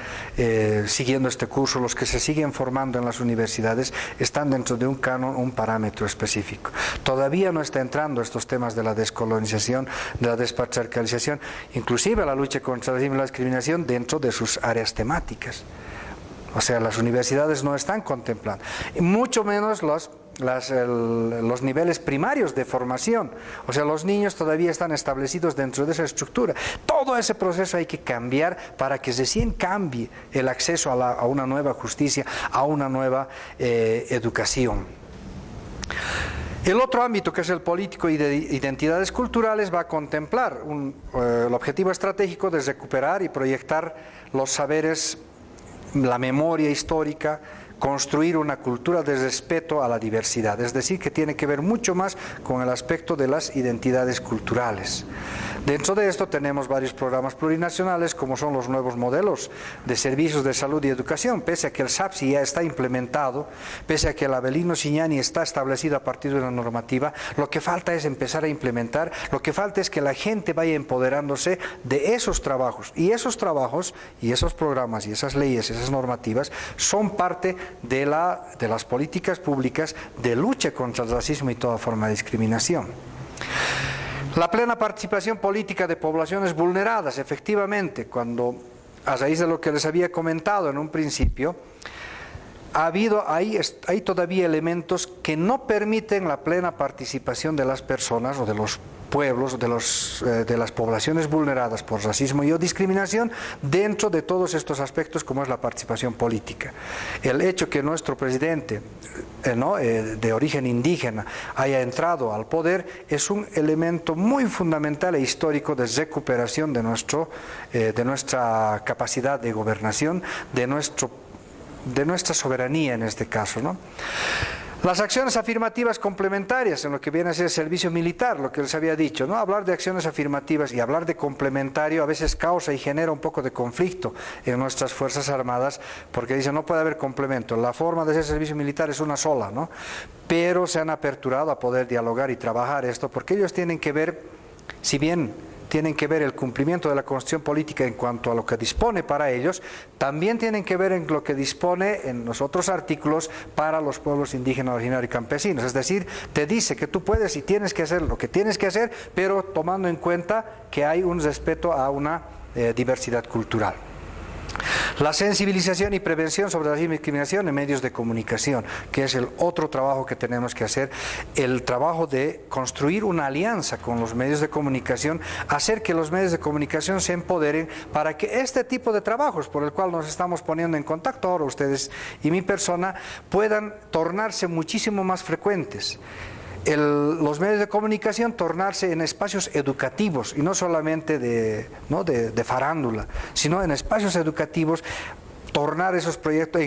siguiendo este curso, los que se siguen formando en las universidades, están dentro de un canon, un parámetro específico. Todavía no está entrando estos temas de la descolonización, de la despatriarcalización, inclusive la lucha contra la discriminación dentro de sus áreas temáticas. O sea, las universidades no están contemplando, y mucho menos los niveles primarios de formación. O sea, los niños todavía están establecidos dentro de esa estructura. Todo ese proceso hay que cambiar para que recién cambie el acceso a una nueva justicia, a una nueva educación. El otro ámbito, que es el político y de identidades culturales, va a contemplar el objetivo estratégico de recuperar y proyectar los saberes, la memoria histórica, construir una cultura de respeto a la diversidad, es decir, que tiene que ver mucho más con el aspecto de las identidades culturales. Dentro de esto tenemos varios programas plurinacionales, como son los nuevos modelos de servicios de salud y educación, pese a que el SAPSI ya está implementado, pese a que el Avelino Siñani está establecido a partir de una normativa, lo que falta es empezar a implementar, lo que falta es que la gente vaya empoderándose de esos trabajos, y esos trabajos, y esos programas, y esas leyes, esas normativas, son parte de las políticas públicas de lucha contra el racismo y toda forma de discriminación. La plena participación política de poblaciones vulneradas, efectivamente, cuando, a raíz de lo que les había comentado en un principio, hay todavía elementos que no permiten la plena participación de las personas o de los pueblos, de las poblaciones vulneradas por racismo y o discriminación dentro de todos estos aspectos como es la participación política. El hecho que nuestro presidente de origen indígena haya entrado al poder es un elemento muy fundamental e histórico de recuperación de nuestra capacidad de gobernación, de nuestra soberanía en este caso, ¿no? Las acciones afirmativas complementarias en lo que viene a ser el servicio militar, lo que les había dicho, ¿no? Hablar de acciones afirmativas y hablar de complementario a veces causa y genera un poco de conflicto en nuestras Fuerzas Armadas, porque dicen no puede haber complemento, la forma de hacer servicio militar es una sola, ¿no? Pero se han aperturado a poder dialogar y trabajar esto, porque ellos tienen que ver, si bien tienen que ver el cumplimiento de la Constitución política en cuanto a lo que dispone para ellos, también tienen que ver en lo que dispone en los otros artículos para los pueblos indígenas, originarios y campesinos. Es decir, te dice que tú puedes y tienes que hacer lo que tienes que hacer, pero tomando en cuenta que hay un respeto a una diversidad cultural. La sensibilización y prevención sobre racismo y discriminación en medios de comunicación, que es el otro trabajo que tenemos que hacer, el trabajo de construir una alianza con los medios de comunicación, hacer que los medios de comunicación se empoderen para que este tipo de trabajos por el cual nos estamos poniendo en contacto ahora ustedes y mi persona puedan tornarse muchísimo más frecuentes. Los medios de comunicación tornarse en espacios educativos y no solamente de farándula, sino en espacios educativos, tornar esos proyectos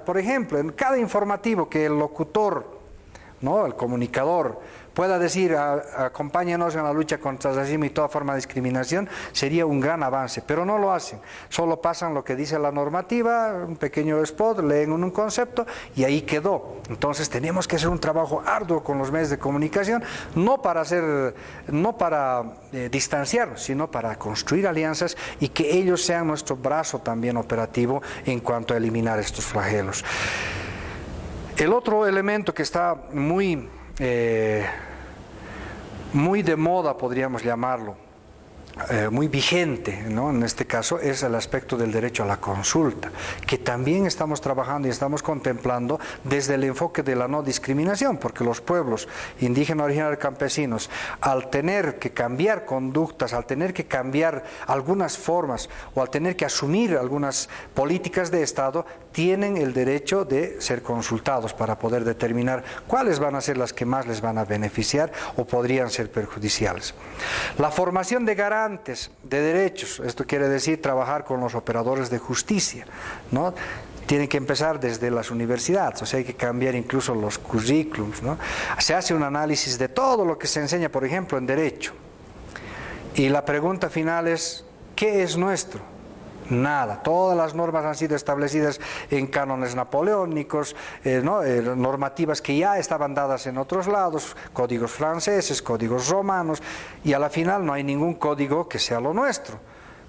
por ejemplo, en cada informativo que el locutor, el comunicador pueda decir acompáñenos en la lucha contra el racismo y toda forma de discriminación, sería un gran avance, pero no lo hacen, solo pasan lo que dice la normativa, un pequeño spot, leen un concepto y ahí quedó. Entonces tenemos que hacer un trabajo arduo con los medios de comunicación, no para distanciarnos, sino para construir alianzas y que ellos sean nuestro brazo también operativo en cuanto a eliminar estos flagelos. El otro elemento que está muy de moda, podríamos llamarlo, muy vigente, ¿no? En este caso es el aspecto del derecho a la consulta, que también estamos trabajando y estamos contemplando desde el enfoque de la no discriminación, porque los pueblos indígenas, originarios, campesinos, al tener que cambiar conductas, al tener que cambiar algunas formas o al tener que asumir algunas políticas de Estado, tienen el derecho de ser consultados para poder determinar cuáles van a ser las que más les van a beneficiar o podrían ser perjudiciales. La formación de garantes de derechos, esto quiere decir trabajar con los operadores de justicia, ¿no? Tienen que empezar desde las universidades, o sea, hay que cambiar incluso los currículums, ¿no? Se hace un análisis de todo lo que se enseña, por ejemplo, en derecho. Y la pregunta final es, ¿qué es nuestro? Nada, todas las normas han sido establecidas en cánones napoleónicos, normativas que ya estaban dadas en otros lados, códigos franceses, códigos romanos, y a la final no hay ningún código que sea lo nuestro.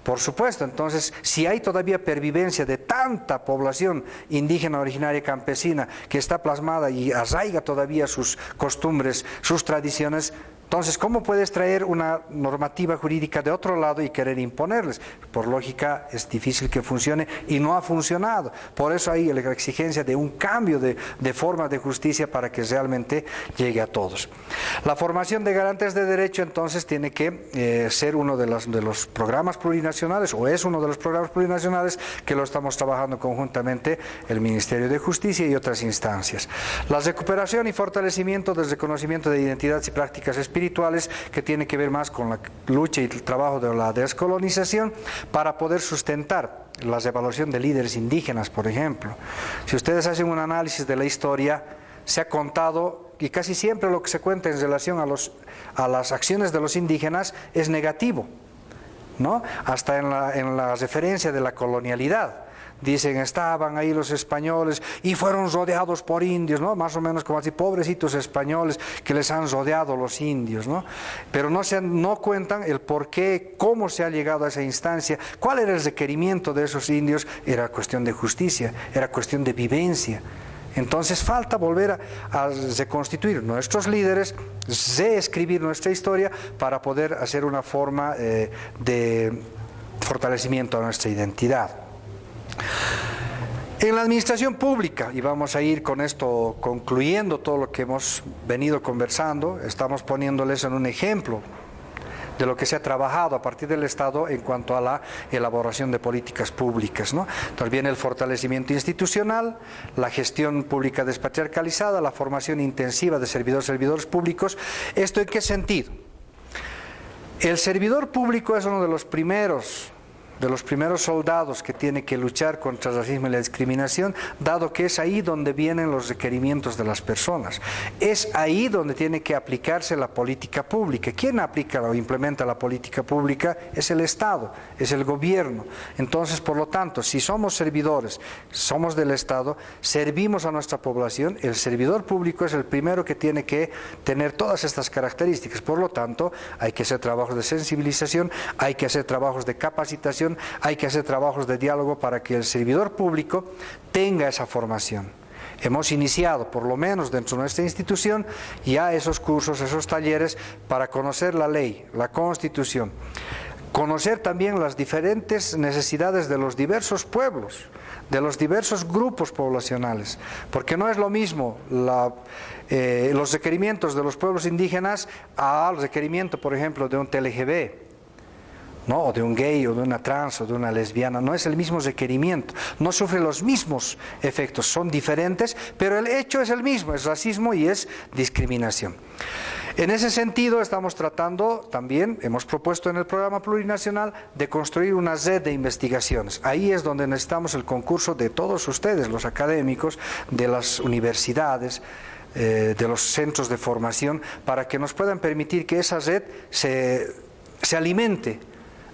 Por supuesto, entonces, si hay todavía pervivencia de tanta población indígena, originaria, campesina, que está plasmada y arraiga todavía sus costumbres, sus tradiciones, entonces, ¿cómo puedes traer una normativa jurídica de otro lado y querer imponerles? Por lógica, es difícil que funcione y no ha funcionado. Por eso hay la exigencia de un cambio de forma de justicia para que realmente llegue a todos. La formación de garantes de derecho, entonces, tiene que ser uno de los programas plurinacionales, o es uno de los programas plurinacionales que lo estamos trabajando conjuntamente el Ministerio de Justicia y otras instancias. La recuperación y fortalecimiento del reconocimiento de identidades y prácticas espirituales espirituales, que tiene que ver más con la lucha y el trabajo de la descolonización, para poder sustentar la evaluación de líderes indígenas, por ejemplo. Si ustedes hacen un análisis de la historia, se ha contado, y casi siempre lo que se cuenta en relación a las acciones de los indígenas es negativo, ¿no? Hasta en la referencia de la colonialidad. Dicen, estaban ahí los españoles y fueron rodeados por indios, ¿no? Más o menos como así, pobrecitos españoles que les han rodeado los indios, ¿no? Pero no cuentan el por qué, cómo se ha llegado a esa instancia, cuál era el requerimiento de esos indios. Era cuestión de justicia, era cuestión de vivencia. Entonces falta volver a reconstituir nuestros líderes, reescribir nuestra historia para poder hacer una forma de fortalecimiento a nuestra identidad. En la administración pública, y vamos a ir con esto concluyendo todo lo que hemos venido conversando, estamos poniéndoles en un ejemplo de lo que se ha trabajado a partir del Estado en cuanto a la elaboración de políticas públicas, ¿no? Entonces viene el fortalecimiento institucional, la gestión pública despatriarcalizada, la formación intensiva de servidores públicos. ¿Esto en qué sentido? El servidor público es uno de los primeros soldados que tiene que luchar contra el racismo y la discriminación, dado que es ahí donde vienen los requerimientos de las personas. Es ahí donde tiene que aplicarse la política pública. ¿Quién aplica o implementa la política pública? Es el Estado, es el gobierno. Entonces, por lo tanto, si somos servidores, somos del Estado, servimos a nuestra población, el servidor público es el primero que tiene que tener todas estas características. Por lo tanto, hay que hacer trabajos de sensibilización, hay que hacer trabajos de capacitación, hay que hacer trabajos de diálogo para que el servidor público tenga esa formación. Hemos iniciado, por lo menos dentro de nuestra institución, ya esos cursos, esos talleres para conocer la ley, la Constitución, conocer también las diferentes necesidades de los diversos pueblos, de los diversos grupos poblacionales, porque no es lo mismo los requerimientos de los pueblos indígenas al requerimiento, por ejemplo, de un TLGB, ¿no? O de un gay, o de una trans, o de una lesbiana. No es el mismo requerimiento, no sufre los mismos efectos, son diferentes, pero el hecho es el mismo, es racismo y es discriminación. En ese sentido estamos tratando también, hemos propuesto en el programa plurinacional, de construir una red de investigaciones. Ahí es donde necesitamos el concurso de todos ustedes, los académicos, de las universidades, de los centros de formación, para que nos puedan permitir que esa red se alimente.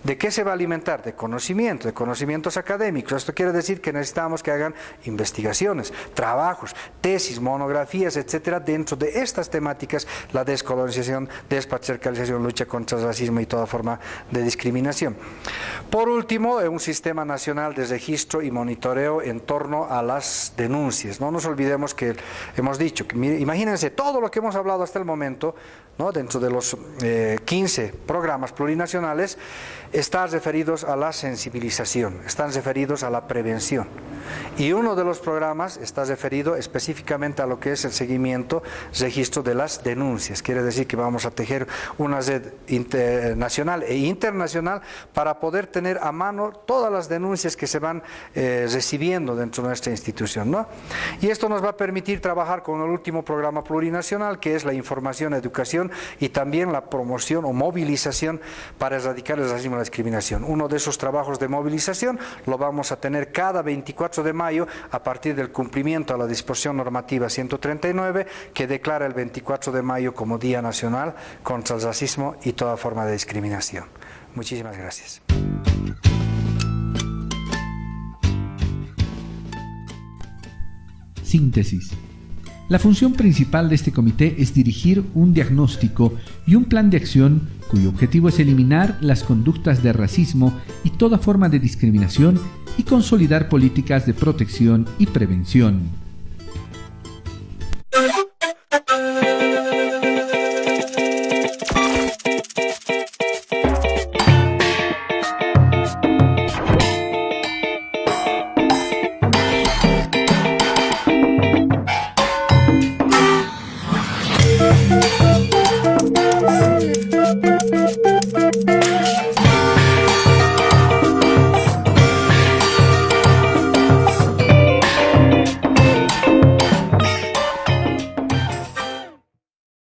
¿De qué se va a alimentar? De conocimientos académicos. Esto quiere decir que necesitamos que hagan investigaciones, trabajos, tesis, monografías, etcétera, dentro de estas temáticas: la descolonización, despatriarcalización, lucha contra el racismo y toda forma de discriminación. Por último, un sistema nacional de registro y monitoreo en torno a las denuncias. No nos olvidemos que hemos dicho, que, imagínense todo lo que hemos hablado hasta el momento, ¿no? Dentro de los 15 programas plurinacionales, están referidos a la sensibilización, están referidos a la prevención. Y uno de los programas está referido específicamente a lo que es el seguimiento, registro de las denuncias. Quiere decir que vamos a tejer una red nacional e internacional para poder tener a mano todas las denuncias que se van recibiendo dentro de nuestra institución, ¿no? Y esto nos va a permitir trabajar con el último programa plurinacional, que es la información, educación y también la promoción o movilización para erradicar el racismo y la discriminación. Uno de esos trabajos de movilización lo vamos a tener cada 24 de mayo a partir del cumplimiento a la disposición normativa 139, que declara el 24 de mayo como Día Nacional contra el Racismo y toda forma de discriminación. Muchísimas gracias. Síntesis. La función principal de este comité es dirigir un diagnóstico y un plan de acción cuyo objetivo es eliminar las conductas de racismo y toda forma de discriminación y consolidar políticas de protección y prevención.